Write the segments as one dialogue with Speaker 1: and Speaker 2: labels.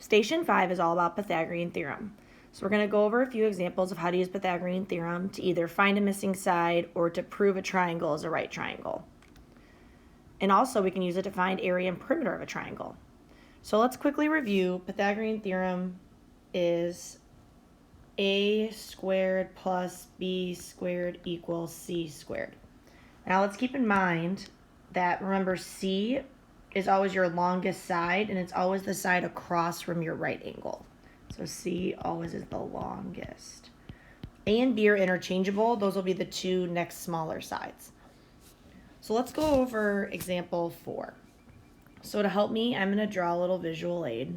Speaker 1: Station 5 is all about Pythagorean theorem. So we're going to go over a few examples of how to use Pythagorean theorem to either find a missing side or to prove a triangle is a right triangle. And also we can use it to find area and perimeter of a triangle. So let's quickly review. Pythagorean theorem is a squared plus b squared equals c squared. Now let's keep in mind that, remember, c is always your longest side, and it's always the side across from your right angle. So C always is the longest. A and B are interchangeable. Those will be the two next smaller sides. So let's go over example 4. So to help me, I'm going to draw a little visual aid.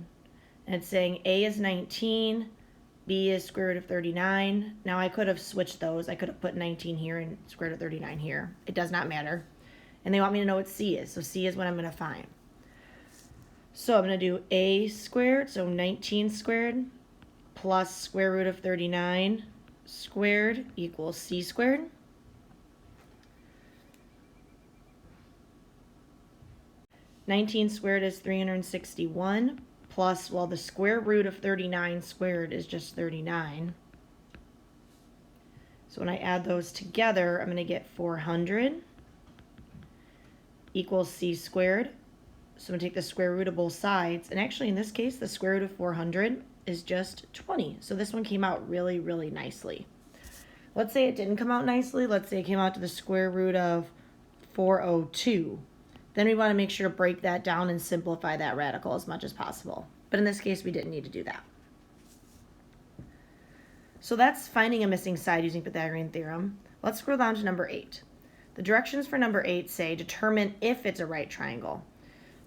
Speaker 1: And it's saying A is 19, B is square root of 39. Now I could have switched those. I could have put 19 here and square root of 39 here. It does not matter. And they want me to know what C is. So C is what I'm going to find. So I'm going to do A squared, so 19 squared, plus square root of 39 squared equals C squared. (19 squared is 361, plus, well, the square root of 39 squared is just 39. So when I add those together, I'm going to get 400 equals C squared. So I'm going to take the square root of both sides. And actually, in this case, the square root of 400 is just 20. So this one came out really, really nicely. Let's say it didn't come out nicely. Let's say it came out to the square root of 402. Then we want to make sure to break that down and simplify that radical as much as possible. But in this case, we didn't need to do that. So that's finding a missing side using Pythagorean theorem. Let's scroll down to number 8. The directions for number 8 say determine if it's a right triangle.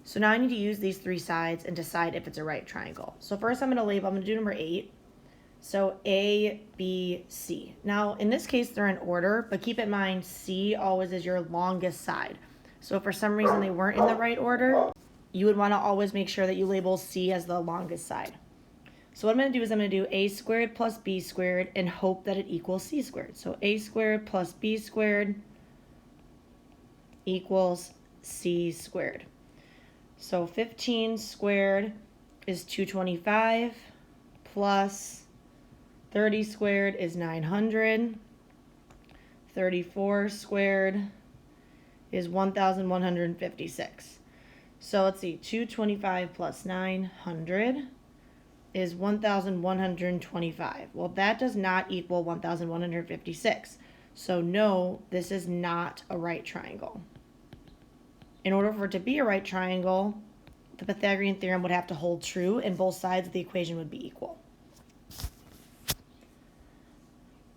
Speaker 1: So now I need to use these three sides and decide if it's a right triangle. So first I'm going to do number 8. So A, B, C. Now in this case they're in order, but keep in mind C always is your longest side. So if for some reason they weren't in the right order, you would want to always make sure that you label C as the longest side. So what I'm going to do is I'm going to do A squared plus B squared and hope that it equals C squared. So A squared plus B squared equals C squared. So 15 squared is 225 plus 30 squared is 900. 34 squared is 1,156. So let's see, 225 plus 900 is 1,125. Well, that does not equal 1,156. So no, this is not a right triangle. In order for it to be a right triangle, the Pythagorean theorem would have to hold true and both sides of the equation would be equal.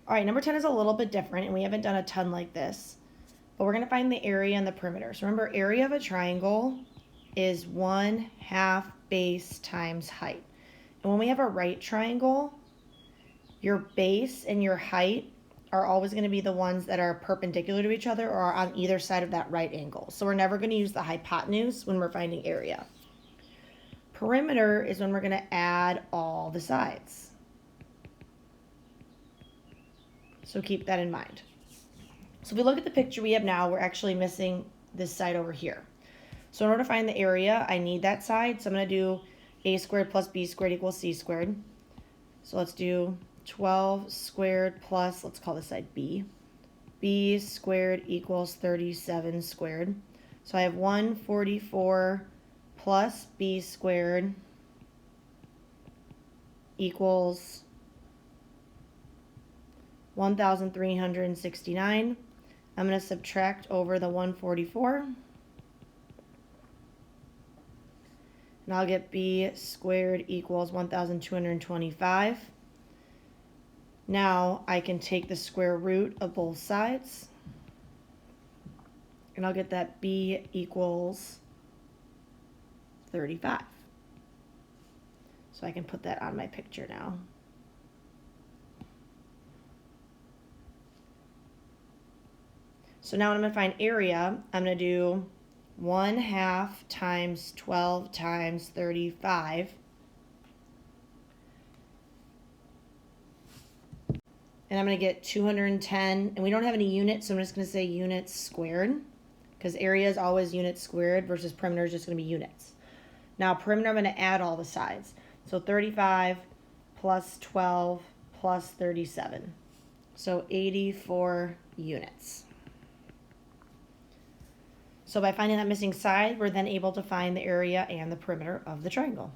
Speaker 1: All right, number 10 is a little bit different and we haven't done a ton like this, but we're going to find the area and the perimeter. So remember, area of a triangle is 1/2 base times height. And when we have a right triangle, your base and your height are always going to be the ones that are perpendicular to each other or are on either side of that right angle. So we're never going to use the hypotenuse when we're finding area. Perimeter is when we're going to add all the sides. So keep that in mind. So if we look at the picture we have now, we're actually missing this side over here. So in order to find the area, I need that side. So I'm going to do A squared plus B squared equals C squared. So let's do 12 squared plus, let's call this side B. B squared equals 37 squared. So I have 144 plus B squared equals 1,369. I'm going to subtract over the 144. And I'll get B squared equals 1,225. Now I can take the square root of both sides. And I'll get that B equals 35. So I can put that on my picture now. So now when I'm going to find area, I'm going to do 1/2 times 12 times 35. And I'm going to get 210. And we don't have any units, so I'm just going to say units squared. Because area is always units squared versus perimeter is just going to be units. Now perimeter, I'm going to add all the sides. So 35 plus 12 plus 37. So 84 units. So by finding that missing side, we're then able to find the area and the perimeter of the triangle.